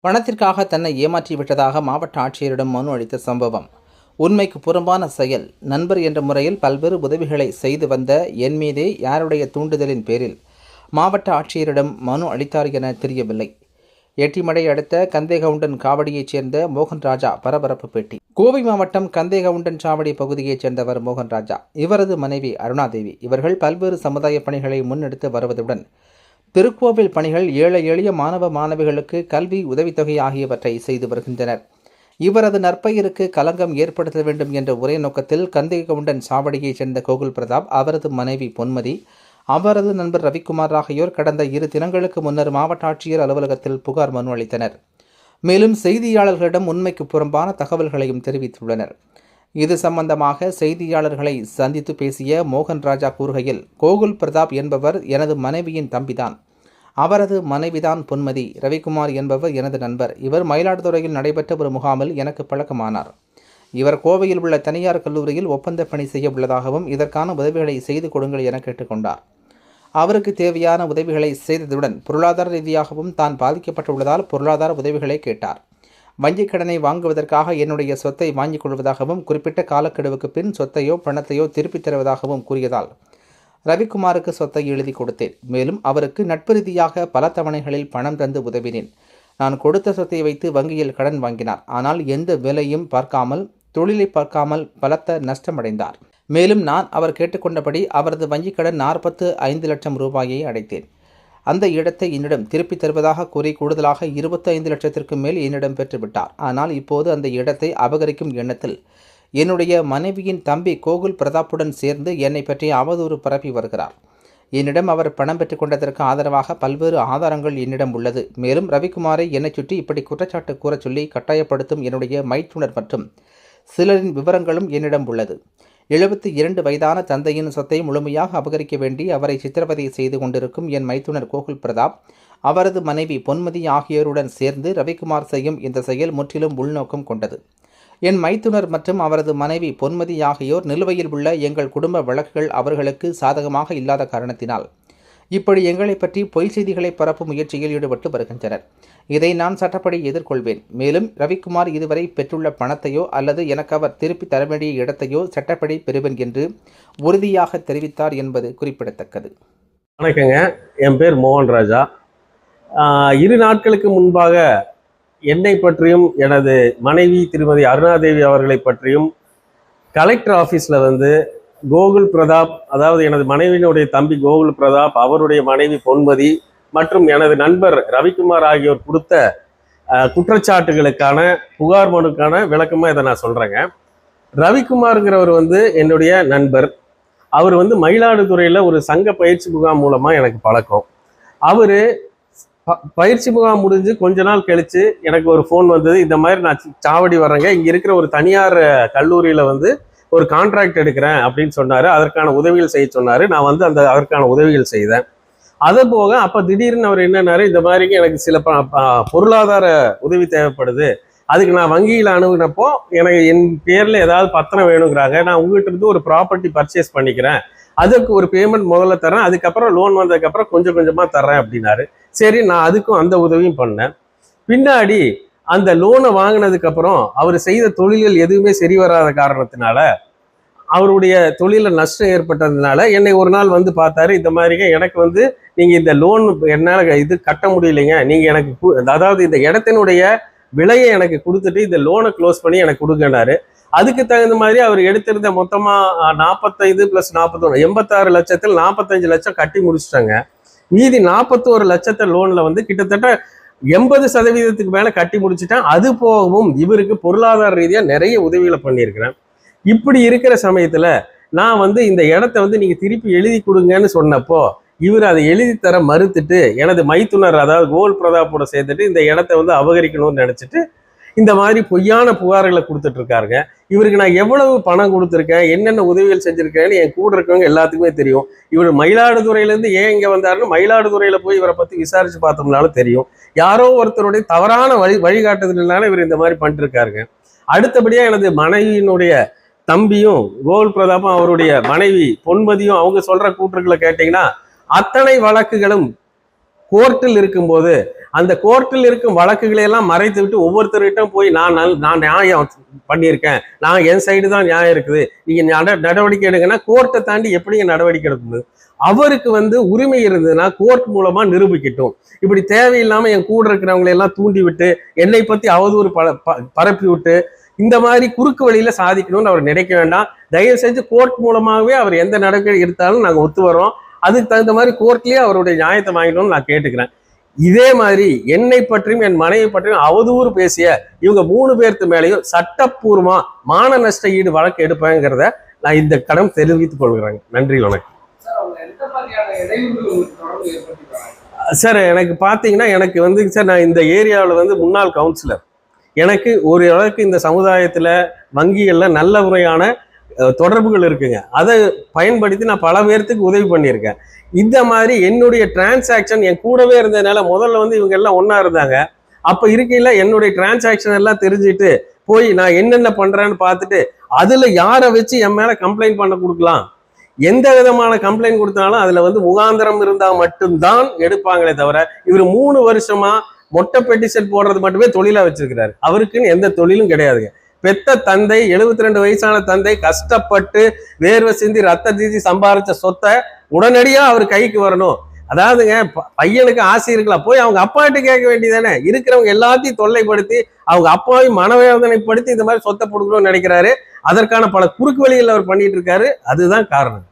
பணத்திற்காக தன்னை ஏமாற்றி விட்டதாக மாவட்ட ஆட்சியரிடம் மனு அளித்த சம்பவம் உண்மைக்கு புறம்பான செயல். நண்பர் என்ற முறையில் பல்வேறு உதவிகளை செய்து வந்த என் மீதே யாருடைய தூண்டுதலின் பேரில் மாவட்ட ஆட்சியரிடம் மனு அளித்தார் என தெரியவில்லை. எட்டிமடை அடுத்த கந்தேகவுண்டன் காவடியைச் சேர்ந்த மோகன்ராஜா பரபரப்பு பேட்டி. கோவை மாவட்டம் கந்தேகவுண்டன் சாவடி பகுதியைச் சேர்ந்தவர் மோகன்ராஜா. இவரது மனைவி அருணாதேவி. இவர்கள் பல்வேறு சமுதாய பணிகளை முன்னெடுத்து வருவதுடன் திருக்கோவில் பணிகள், ஏழை எளிய மாணவ மாணவிகளுக்கு கல்வி உதவித்தொகை ஆகியவற்றை செய்து வருகின்றனர். இவரது நற்பெயருக்கு களங்கம் ஏற்படுத்த வேண்டும் என்ற ஒரே நோக்கத்தில் கந்தேகவுண்டன் சாவடியைச் சேர்ந்த கோகுல் பிரதாப், அவரது மனைவி பொன்மதி, அவரது நண்பர் ரவிக்குமார் ஆகியோர் கடந்த 2 தினங்களுக்கு முன்னர் மாவட்ட ஆட்சியர் அலுவலகத்தில் புகார் மனு அளித்தனர். மேலும் செய்தியாளர்களிடம் உண்மைக்கு புறம்பான தகவல்களையும் தெரிவித்துள்ளனர். இது சம்பந்தமாக செய்தியாளர்களை சந்தித்து பேசிய மோகன்ராஜா கூறுகையில், கோகுல் பிரதாப் என்பவர் எனது மனைவியின் தம்பிதான். அவரது மனைவிதான் பொன்மதி. ரவிக்குமார் என்பவர் எனது நண்பர். இவர் மயிலாடுதுறையில் நடைபெற்ற ஒரு முகாமில் எனக்கு பழக்கமானார். இவர் கோவையில் உள்ள தனியார் கல்லூரியில் ஒப்பந்த பணி செய்ய உள்ளதாகவும் இதற்கான உதவிகளை செய்து கொடுங்கள் என கேட்டுக்கொண்டார். அவருக்கு தேவையான உதவிகளை செய்ததுடன் பொருளாதார ரீதியாகவும் தான் பாதிக்கப்பட்டுள்ளதால் பொருளாதார உதவிகளை கேட்டார். வங்கிக் கடனை வாங்குவதற்காக என்னுடைய சொத்தை வாங்கிக் கொள்வதாகவும் குறிப்பிட்ட காலக்கெடுவுக்கு பின் சொத்தையோ பணத்தையோ திருப்பித் தருவதாகவும் கூறியதால் ரவிக்குமாருக்கு சொத்தை எழுதி கொடுத்தேன். மேலும் அவருக்கு நட்பு ரீதியாக பல தவணைகளில் பணம் தந்து உதவினேன். நான் கொடுத்த சொத்தை வைத்து வங்கியில் கடன் வாங்கினார். ஆனால் எந்த வேலையும் பார்க்காமல், தொழிலை பார்க்காமல் பலத்த நஷ்டமடைந்தார். மேலும் நான் அவர் கேட்டுக்கொண்டபடி அவரது வங்கிக் கடன் 45 லட்சம் ரூபாயை அடைத்தேன். அந்த இடத்தை என்னிடம் திருப்பித் தருவதாக கூறி கூடுதலாக 25 லட்சத்திற்கு மேல் என்னிடம் பெற்றுவிட்டார். ஆனால் இப்போது அந்த இடத்தை அபகரிக்கும் எண்ணத்தில் என்னுடைய மனைவியின் தம்பி கோகுல் பிரதாப்புடன் சேர்ந்து என்னை பற்றி அவதூறு பரப்பி வருகிறார். என்னிடம் அவர் பணம் பெற்றுக் கொண்டதற்கு ஆதரவாக பல்வேறு ஆதாரங்கள் என்னிடம் உள்ளது. மேலும் ரவிக்குமாரை என்னை சுற்றி இப்படி குற்றச்சாட்டு கூறச் சொல்லி கட்டாயப்படுத்தும் என்னுடைய மைத்துனர் மற்றும் சிலரின் விவரங்களும் என்னிடம் உள்ளது. 72 வயதான தந்தையின் சொத்தை முழுமையாக அபகரிக்க வேண்டி அவரை சித்திரவதை செய்து கொண்டிருக்கும் என் மைத்துனர் கோகுல் பிரதாப், அவரது மனைவி பொன்மதி ஆகியோருடன் சேர்ந்து ரவிக்குமார் செய்யும் இந்த செயல் முற்றிலும் உள்நோக்கம் கொண்டது. என் மைத்துனர் மற்றும் அவரது மனைவி பொன்மதி ஆகியோர் நிலுவையில் உள்ள எங்கள் குடும்ப வழக்குகள் அவர்களுக்கு சாதகமாக இல்லாத காரணத்தினால் இப்படி எங்களை பற்றி பொய் செய்திகளை பரப்பும் முயற்சியில் ஈடுபட்டு வருகின்றனர். இதை நான் சட்டப்படி எதிர்கொள்வேன். மேலும் ரவிக்குமார் இதுவரை பெற்றுள்ள பணத்தையோ அல்லது எனக்கு அவர் திருப்பி தர வேண்டிய இடத்தையோ சட்டப்படி பெறுவேன் என்று உறுதியாக தெரிவித்தார் என்பது குறிப்பிடத்தக்கது. வணக்கங்க, என் பேர் மோகன்ராஜா. 2 நாட்களுக்கு முன்பாக என்னை பற்றியும் எனது மனைவி திருமதி அருணாதேவி அவர்களை பற்றியும் கலெக்டர் ஆஃபீஸில் கோகுல் பிரதாப், அதாவது எனது மனைவியினுடைய தம்பி கோகுல் பிரதாப், அவருடைய மனைவி பொன்மதி மற்றும் எனது நண்பர் ரவிக்குமார் ஆகியோர் கொடுத்த குற்றச்சாட்டுகளுக்கான புகார் மனுக்கான விளக்கமாக இதை நான் சொல்கிறேங்க. ரவிக்குமாருங்கிறவர் என்னுடைய நண்பர். அவர் மயிலாடுதுறையில் ஒரு சங்க பயிற்சி முகாம் மூலமாக எனக்கு பழக்கம். அவர் பயிற்சி முகாம் முடிஞ்சு கொஞ்ச நாள் கழித்து எனக்கு ஒரு ஃபோன் வந்தது. இந்த மாதிரி நான் சாவடி வர்றேங்க, இங்கே இருக்கிற ஒரு தனியார் கல்லூரியில் ஒரு கான்ட்ராக்ட் எடுக்கிறேன் அப்படின்னு சொன்னார். அதற்கான உதவிகள் செய்ய சொன்னார். நான் அதற்கான உதவிகள் செய்தேன். அதை போக அப்போ திடீர்னு அவர் என்னன்னாரு, இந்த மாதிரிக்கு எனக்கு சில பொருளாதார உதவி தேவைப்படுது, அதுக்கு நான் வங்கியில் அணுகுனப்போ எனக்கு என் பேரில் ஏதாவது பத்திரம் வேணுங்கிறாங்க, நான் உங்ககிட்ட இருந்து ஒரு ப்ராப்பர்ட்டி பர்ச்சேஸ் பண்ணிக்கிறேன், அதுக்கு ஒரு பேமெண்ட் முதல்ல தரேன், அதுக்கப்புறம் லோன் வந்ததுக்கப்புறம் கொஞ்சம் கொஞ்சமாக தர்றேன் அப்படின்னாரு. சரி, நான் அதுக்கும் அந்த உதவியும் பண்ணேன். பின்னாடி அந்த லோனை வாங்கினதுக்கப்புறம் அவர் செய்த தொழில்கள் எதுவுமே சரி வராத காரணத்தினால, அவருடைய தொழிலில் நஷ்டம் ஏற்பட்டதுனால என்னை ஒரு நாள் பார்த்தாரு. இந்த மாதிரிங்க, எனக்கு நீங்கள் இந்த லோன் என்னால் இது கட்ட முடியலைங்க, நீங்கள் எனக்கு அதாவது இந்த இடத்தினுடைய விலையை எனக்கு கொடுத்துட்டு இந்த லோனை க்ளோஸ் பண்ணி எனக்கு கொடுங்கன்னாரு. அதுக்கு தகுந்த மாதிரி அவர் எடுத்திருந்த மொத்தமாக 45 + 41 86 லட்சத்தில் 45 லட்சம் கட்டி முடிச்சிட்டாங்க. மீதி 41 லட்சத்தை லோனில் கிட்டத்தட்ட 80% மேலே கட்டி முடிச்சுட்டேன். அது போகவும் இவருக்கு பொருளாதார ரீதியாக நிறைய உதவிகளை பண்ணியிருக்கிறேன். இப்படி இருக்கிற சமயத்தில் நான் இந்த இடத்த நீங்கள் திருப்பி எழுதி கொடுங்கன்னு சொன்னப்போ இவர் அதை எழுதி தர மறுத்துட்டு எனது மைத்துனர், அதாவது கோகுல் பிரதாப்போட சேர்த்துட்டு இந்த இடத்த அபகரிக்கணும்னு நினச்சிட்டு இந்த மாதிரி பொய்யான புகார்களை கொடுத்துட்டு இருக்காருங்க. இவருக்கு நான் எவ்வளவு பணம் கொடுத்துருக்கேன், என்னென்ன உதவிகள் செஞ்சுருக்கேன்னு என் கூட இருக்கவங்க எல்லாத்துக்குமே தெரியும். இவர் மயிலாடுதுறையிலேருந்து ஏன் இங்கே வந்தாருன்னு மயிலாடுதுறையில் போய் இவரை பற்றி விசாரிச்சு பார்த்தோம்னாலும் தெரியும். யாரோ ஒருத்தருடைய தவறான வழிகாட்டுதல்னால இவர் இந்த மாதிரி பண்ணிட்டு இருக்காருங்க. அடுத்தபடியாக எனது மனைவியினுடைய தம்பியும் கோகுல் பிரதாப்பும் அவருடைய மனைவி பொன்மதியும் அவங்க சொல்ற கூற்றுக்களை கேட்டீங்கன்னா, அத்தனை வழக்குகளும் கோர்ட்டில் இருக்கும்போது அந்த கோர்ட்டில் இருக்கும் வழக்குகளை எல்லாம் மறைத்து விட்டு ஒவ்வொருத்தர்கிட்ட போய் நான் நியாயம் பண்ணியிருக்கேன், நான் என் சைடு தான் நியாயம் இருக்குது, நீங்க நடவடிக்கை எடுங்கன்னா கோர்ட்டை தாண்டி எப்படிங்க நடவடிக்கை எடுக்கணும்? அவருக்கு வந்து உரிமை இருந்ததுன்னா கோர்ட் மூலமா நிரூபிக்கட்டும். இப்படி தேவையில்லாம என் கூட இருக்கிறவங்களை எல்லாம் தூண்டி விட்டு என்னை பத்தி அவதூறு பரப்பி விட்டு இந்த மாதிரி குறுக்கு வழியில சாதிக்கணும்னு அவர் நினைக்க வேண்டாம். தயவு செஞ்சு கோர்ட் மூலமாகவே அவர் எந்த நடவடிக்கை எடுத்தாலும் நாங்க ஒத்து வரோம். அதுக்கு தகுந்த மாதிரி கோர்ட்லயே அவருடைய நியாயத்தை வாங்கிக்கணும்னு நான் கேட்டுக்கிறேன். இதே மாதிரி என்னை பற்றியும் என் மனைவி பற்றியும் அவதூறு பேசிய இவங்க 3 பேர்த்து மேலேயும் சட்டப்பூர்வமா மான நஷ்ட ஈடு வழக்கு எடுப்பேங்கிறத நான் இந்த கடன் தெரிவித்துக் கொள்கிறேன். நன்றி, வணக்கம். சார் எனக்கு பாத்தீங்கன்னா எனக்கு வந்து சார் நான் இந்த ஏரியாவில் வந்து முன்னாள் கவுன்சிலர். எனக்கு ஒரு அளவுக்கு இந்த சமுதாயத்துல வங்கிகள்ல நல்ல முறையான தொடர்புகள் இருக்குங்க. அதை பயன்படுத்தி நான் பல பேர்த்துக்கு உதவி பண்ணியிருக்கேன். இந்த மாதிரி என்னுடைய டிரான்சாக்ஷன் என் கூடவே இருந்ததுனால முதல்ல வந்து இவங்க எல்லாம் ஒன்னா இருந்தாங்க. அப்ப இருக்கையில என்னுடைய டிரான்சாக்ஷன் எல்லாம் தெரிஞ்சுட்டு போய் நான் என்னென்ன பண்றேன்னு பார்த்துட்டு அதுல யாரை வச்சு என் மேல கம்ப்ளைண்ட் பண்ண கொடுக்கலாம், எந்த விதமான கம்ப்ளைண்ட் கொடுத்தாலும் அதுல வந்து முகாந்திரம் இருந்தா மட்டும்தான் எடுப்பாங்களே தவிர இவர் 3 வருஷமா மொட்டை பெட்டிஷன் போடுறது மட்டுமே தொழிலா வச்சிருக்கிறாரு. அவருக்குன்னு எந்த தொழிலும் கிடையாதுங்க. பெத்த தந்தை 72 வயசான தந்தை கஷ்டப்பட்டு வேர்வை சிந்தி ரத்த தீசி சம்பாரிச்ச சொத்தை உடனடியா அவர் கைக்கு வரணும். அதாவதுங்க பையனுக்கு ஆசை இருக்கலாம், போய் அவங்க அப்பாட்ட கேட்க வேண்டியதானே. இருக்கிறவங்க எல்லாத்தையும் தொல்லைப்படுத்தி அவங்க அப்பாவையும் மனவேதனைப்படுத்தி இந்த மாதிரி சொத்தை கொடுக்கணும்னு நினைக்கிறாரு. அதற்கான பல குறுக்கு வழிகள் அவர் பண்ணிட்டு இருக்காரு. அதுதான் காரணம்.